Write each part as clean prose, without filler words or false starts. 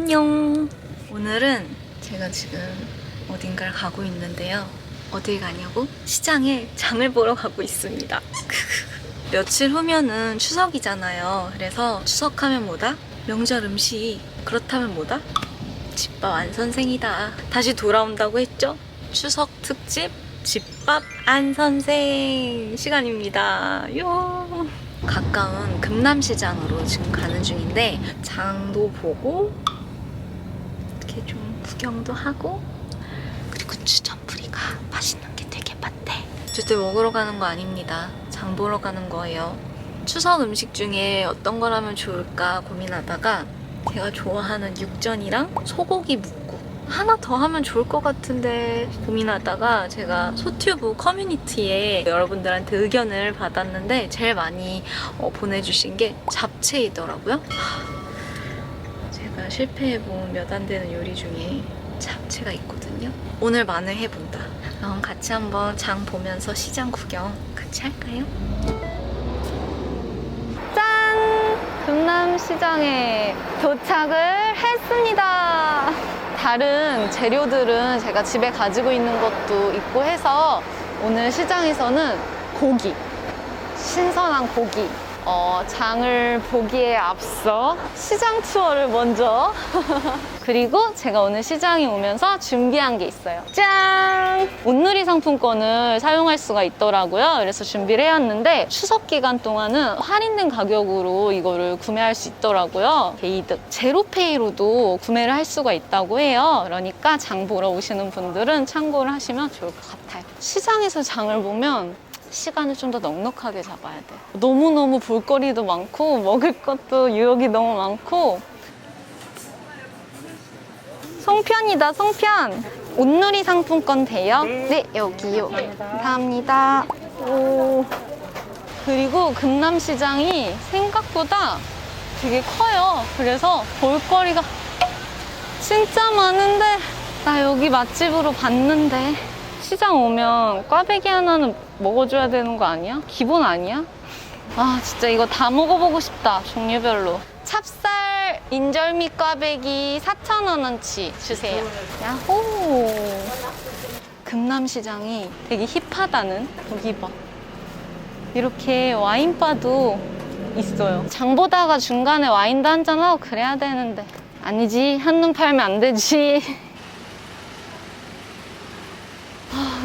안녕. 오늘은 제가 지금 어딘가를 가고 있는데요. 어딜 가냐고? 시장에 장을 보러 가고 있습니다. 며칠 후면은 추석이잖아요. 그래서 추석하면 뭐다? 명절 음식. 그렇다면 뭐다? 집밥 안 선생이다. 다시 돌아온다고 했죠? 추석 특집 집밥 안 선생 시간입니다. 요. 가까운 금남시장으로 지금 가는 중인데 장도 보고 이렇게 좀 구경도 하고, 그리고 주전부리가 맛있는 게 되게 많대. 절대 먹으러 가는 거 아닙니다. 장 보러 가는 거예요. 추석 음식 중에 어떤 걸 하면 좋을까 고민하다가 제가 좋아하는 육전이랑 소고기 묵국 하나 더 하면 좋을 것 같은데 고민하다가 제가 소튜브 커뮤니티에 여러분들한테 의견을 받았는데 제일 많이 보내주신 게 잡채이더라고요. 제가 실패해본 몇 안 되는 요리 중에 잡채가 있거든요. 오늘만을 해본다. 그럼 같이 한번 장 보면서 시장 구경 같이 할까요? 짠! 금남시장에 도착을 했습니다. 다른 재료들은 제가 집에 가지고 있는 것도 있고 해서 오늘 시장에서는 고기, 신선한 고기, 장을 보기에 앞서 시장 투어를 먼저 그리고 제가 오늘 시장에 오면서 준비한 게 있어요. 짠! 온누리 상품권을 사용할 수가 있더라고요. 그래서 준비를 해왔는데 추석 기간 동안은 할인된 가격으로 이거를 구매할 수 있더라고요. 게이득. 제로페이로도 구매를 할 수가 있다고 해요. 그러니까 장 보러 오시는 분들은 참고를 하시면 좋을 것 같아요. 시장에서 장을 보면 시간을 좀 더 넉넉하게 잡아야 돼. 너무너무 볼거리도 많고 먹을 것도 유혹이 너무 많고. 송편이다, 송편. 온누리 상품권 돼요? 네, 여기요. 감사합니다. 오. 그리고 금남시장이 생각보다 되게 커요. 그래서 볼거리가 진짜 많은데 나 여기 맛집으로 봤는데. 시장 오면 꽈배기 하나는 먹어줘야 되는 거 아니야? 기본 아니야? 아 진짜 이거 다 먹어보고 싶다. 종류별로. 찹쌀 인절미 꽈배기 4,000원어치 주세요. 야호. 금남시장이 되게 힙하다는. 여기 봐. 이렇게 와인바도 있어요. 장 보다가 중간에 와인도 한잔하고 그래야 되는데 아니지. 한눈 팔면 안 되지.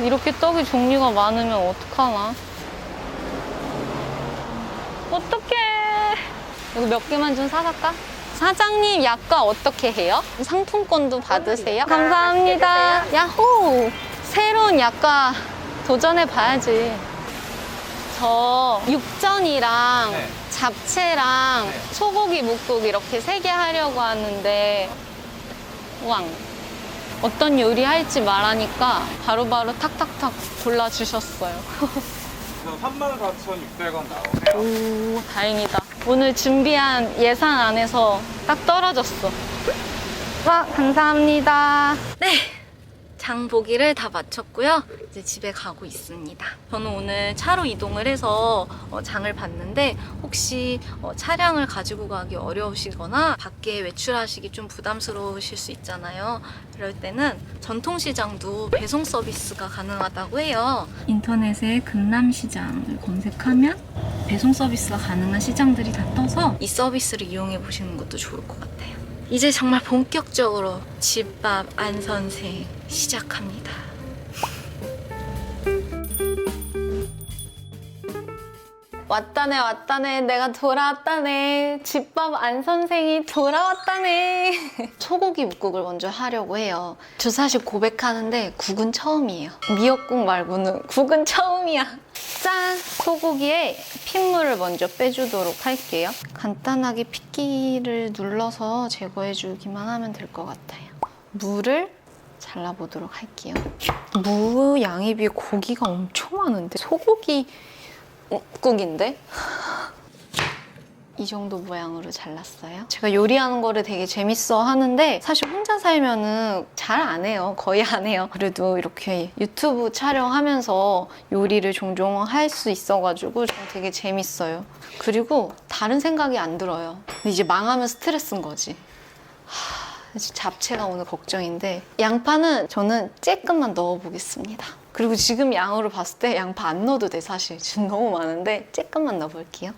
이렇게 떡이 종류가 많으면 어떡하나? 어떡해. 이거 몇 개만 좀 사갈까? 사장님 약과 어떻게 해요? 상품권도 받으세요? 감사합니다. 야호! 새로운 약과 도전해봐야지. 저 육전이랑 잡채랑 소고기 묵국 이렇게 3개 하려고 하는데 왕. 어떤 요리 할지 말하니까 바로바로 탁탁탁 골라주셨어요. 34,600원 나오네요. 오, 다행이다. 오늘 준비한 예산 안에서 딱 떨어졌어. 와, 감사합니다. 네, 장 보기를 다 마쳤고요. 이제 집에 가고 있습니다. 저는 오늘 차로 이동을 해서 장을 봤는데 혹시 차량을 가지고 가기 어려우시거나 밖에 외출하시기 좀 부담스러우실 수 있잖아요. 그럴 때는 전통시장도 배송 서비스가 가능하다고 해요. 인터넷에 금남시장을 검색하면 배송 서비스가 가능한 시장들이 다 떠서 이 서비스를 이용해 보시는 것도 좋을 것 같아요. 이제 정말 본격적으로 집밥 안 선생 시작합니다. 왔다네 왔다네, 내가 돌아왔다네. 집밥 안 선생이 돌아왔다네. 소고기 묵국을 먼저 하려고 해요. 저 사실 고백하는데 국은 처음이에요. 미역국 말고는 국은 처음이야. 짠! 소고기에 핏물을 먼저 빼주도록 할게요. 간단하게 핏기를 눌러서 제거해주기만 하면 될 것 같아요. 무를 잘라보도록 할게요. 무 양에 비해 고기가 엄청 많은데? 소고기 묵국인데? 이 정도 모양으로 잘랐어요. 제가 요리하는 거를 되게 재밌어 하는데 사실 혼자 살면은 잘 안 해요. 거의 안 해요. 그래도 이렇게 유튜브 촬영하면서 요리를 종종 할 수 있어가지고 좀 되게 재밌어요. 그리고 다른 생각이 안 들어요. 근데 이제 망하면 스트레스인 거지. 사실 잡채가 오늘 걱정인데 양파는 저는 조금만 넣어보겠습니다. 그리고 지금 양으로 봤을 때 양파 안 넣어도 돼 사실. 지금 너무 많은데 조금만 넣어볼게요.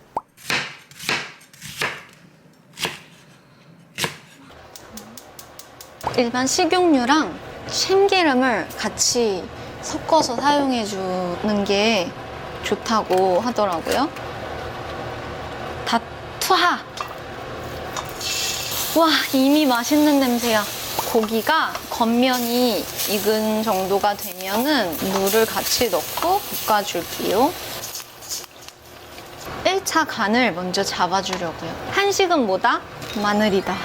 일반 식용유랑 참기름을 같이 섞어서 사용해주는 게 좋다고 하더라고요. 다 투하! 와, 이미 맛있는 냄새야. 고기가 겉면이 익은 정도가 되면은 물을 같이 넣고 볶아줄게요. 1차 간을 먼저 잡아주려고요. 한식은 뭐다? 마늘이다.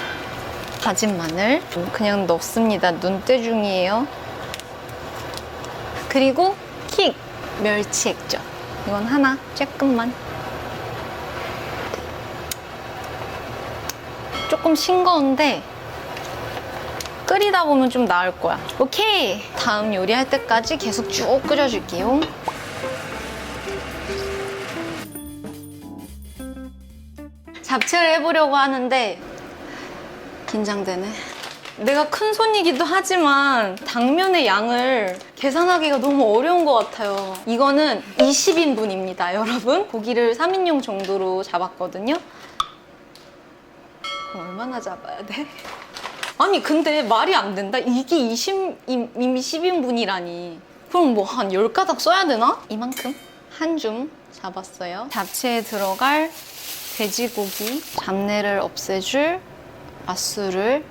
다진 마늘 그냥 넣습니다. 눈대중이에요. 그리고 킥! 멸치 액젓. 이건 하나, 조금만. 조금 싱거운데 끓이다 보면 좀 나을 거야. 오케이! 다음 요리할 때까지 계속 쭉 끓여줄게요. 잡채를 해보려고 하는데 긴장되네. 내가 큰 손이기도 하지만 당면의 양을 계산하기가 너무 어려운 것 같아요. 이거는 20인분입니다, 여러분. 고기를 3인용 정도로 잡았거든요. 얼마나 잡아야 돼? 아니 근데 말이 안 된다. 이게 이미 10인분이라니. 그럼 뭐 한 10가닥 써야 되나? 이만큼? 한 줌 잡았어요. 잡채에 들어갈 돼지고기, 잡내를 없애줄 맛술을,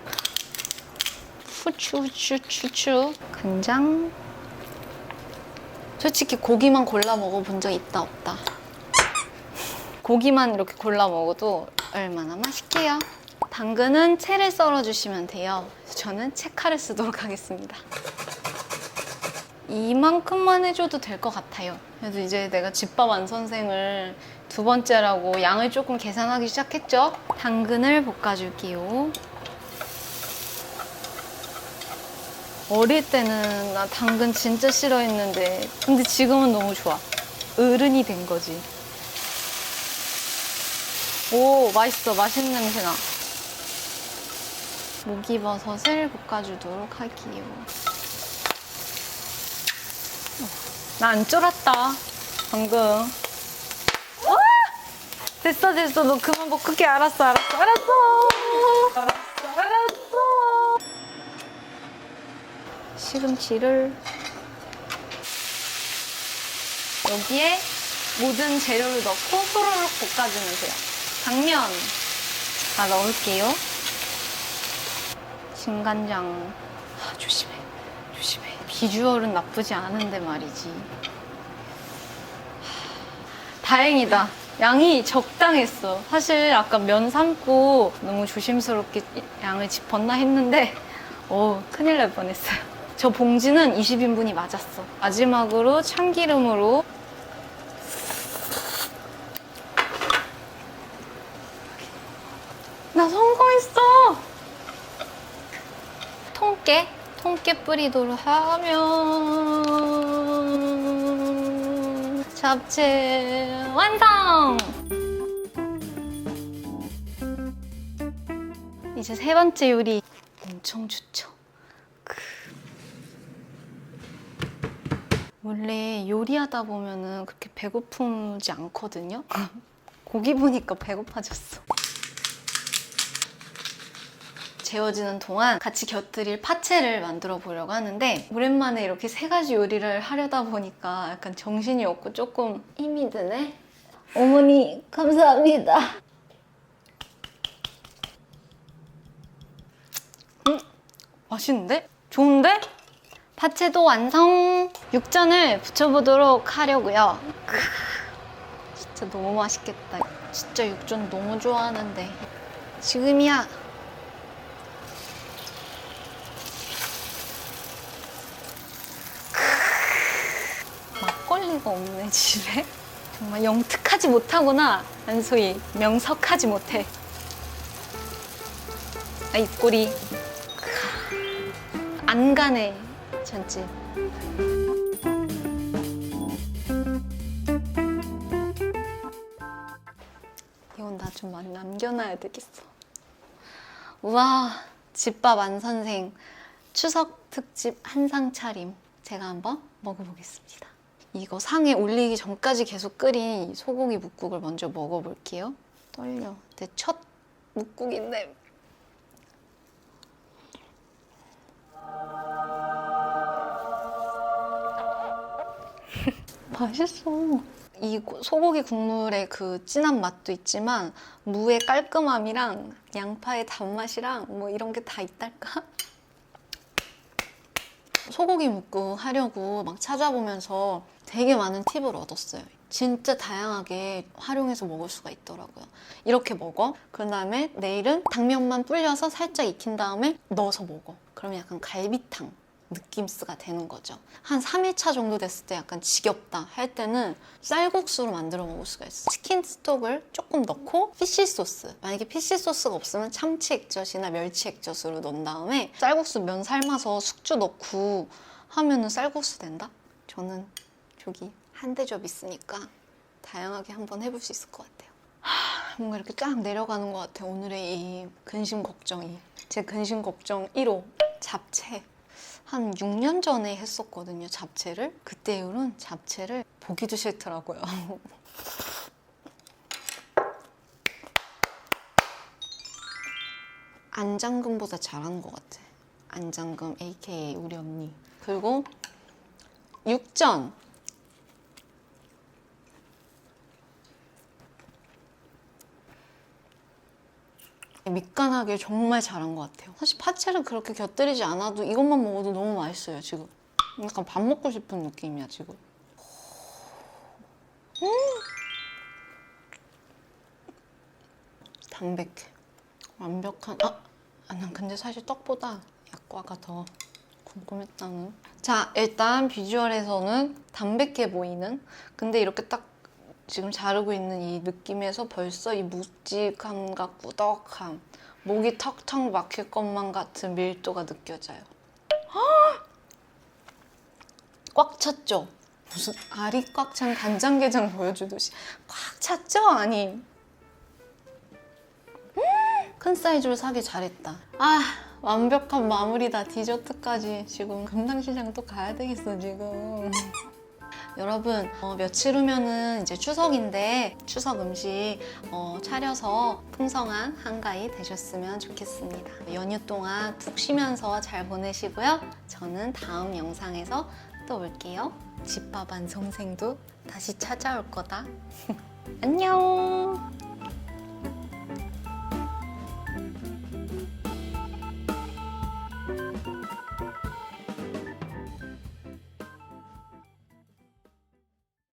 후추, 간장. 솔직히 고기만 골라 먹어본 적 있다 없다. 고기만 이렇게 골라 먹어도 얼마나 맛있게요. 당근은 채를 썰어주시면 돼요. 저는 채칼을 쓰도록 하겠습니다. 이만큼만 해줘도 될 것 같아요. 그래도 이제 내가 집밥 완선생을 2번째라고 양을 조금 계산하기 시작했죠. 당근을 볶아줄게요. 어릴 때는 나 당근 진짜 싫어했는데 근데 지금은 너무 좋아. 어른이 된 거지. 오, 맛있어. 맛있는 냄새 나. 목이버섯을 볶아주도록 할게요. 나 안 쫄았다 방금. 와! 됐어. 너 그만 볶을게. 알았어. 시금치를 여기에 모든 재료를 넣고 호로록 볶아주면 돼요. 당면 다 넣을게요. 진간장. 조심해. 비주얼은 나쁘지 않은데 말이지. 다행이다. 양이 적당했어. 사실 아까 면 삶고 너무 조심스럽게 양을 짚었나 했는데 큰일 날 뻔했어요. 저 봉지는 20인분이 맞았어. 마지막으로 참기름으로 나 성공했어! 통깨 뿌리도록 하면 잡채 완성! 이제 3번째 요리 엄청 좋죠. 원래 요리하다 보면은 그렇게 배고프지 않거든요. 고기 보니까 배고파졌어. 재워지는 동안 같이 곁들일 파채를 만들어 보려고 하는데 오랜만에 이렇게 3가지 요리를 하려다 보니까 약간 정신이 없고 조금 힘이 드네. 어머니 감사합니다. 맛있는데? 좋은데? 파채도 완성! 육전을 부쳐보도록 하려고요. 진짜 너무 맛있겠다. 진짜 육전 너무 좋아하는데 지금이야. 막걸리가 없네 집에. 정말 영특하지 못하구나. 안소희 명석하지 못해. 입꼬리 안 가네 전집. 이건 나 좀 많이 남겨놔야 되겠어. 우와, 집밥 안 선생 추석 특집 한상 차림 제가 한번 먹어보겠습니다. 이거 상에 올리기 전까지 계속 끓인 소고기 뭇국을 먼저 먹어볼게요. 떨려. 내 첫 뭇국인데. 맛있어. 이 소고기 국물의 그 진한 맛도 있지만 무의 깔끔함이랑 양파의 단맛이랑 뭐 이런 게 다 있달까? 소고기 묵국 하려고 막 찾아보면서 되게 많은 팁을 얻었어요. 진짜 다양하게 활용해서 먹을 수가 있더라고요. 이렇게 먹어. 그 다음에 내일은 당면만 불려서 살짝 익힌 다음에 넣어서 먹어. 그러면 약간 갈비탕 느낌스가 되는 거죠. 한 3일차 정도 됐을 때 약간 지겹다 할 때는 쌀국수로 만들어 먹을 수가 있어요. 치킨 스톡을 조금 넣고 피쉬 소스, 만약에 피쉬 소스가 없으면 참치 액젓이나 멸치 액젓으로 넣은 다음에 쌀국수 면 삶아서 숙주 넣고 하면은 쌀국수 된다? 저는 저기 한 대접 있으니까 다양하게 한번 해볼 수 있을 것 같아요. 뭔가 이렇게 쫙 내려가는 것 같아요. 오늘의 이 근심 걱정이. 제 근심 걱정 1호 잡채. 한 6년 전에 했었거든요, 잡채를. 그때 이후로는 잡채를 보기도 싫더라고요. 안장금보다 잘하는 것 같아. 안장금 aka 우리 언니. 그리고 육전. 밑간하게 정말 잘한 것 같아요. 사실 파채를 그렇게 곁들이지 않아도 이것만 먹어도 너무 맛있어요, 지금. 약간 밥 먹고 싶은 느낌이야, 지금. 담백해. 완벽한... 난 근데 사실 떡보다 약과가 더 궁금했다는. 자, 일단 비주얼에서는 담백해 보이는, 근데 이렇게 딱 지금 자르고 있는 이 느낌에서 벌써 이 묵직함과 꾸덕함, 목이 턱턱 막힐 것만 같은 밀도가 느껴져요. 꽉 찼죠? 무슨 알이 꽉 찬 간장게장 보여주듯이 꽉 찼죠? 아니, 큰 사이즈로 사길 잘했다. 완벽한 마무리다. 디저트까지. 지금 금당시장 또 가야 되겠어, 지금. 여러분, 며칠 후면은 이제 추석인데 추석 음식 차려서 풍성한 한가위 되셨으면 좋겠습니다. 연휴 동안 푹 쉬면서 잘 보내시고요. 저는 다음 영상에서 또 올게요. 집밥 안 선생도 다시 찾아올 거다. 안녕.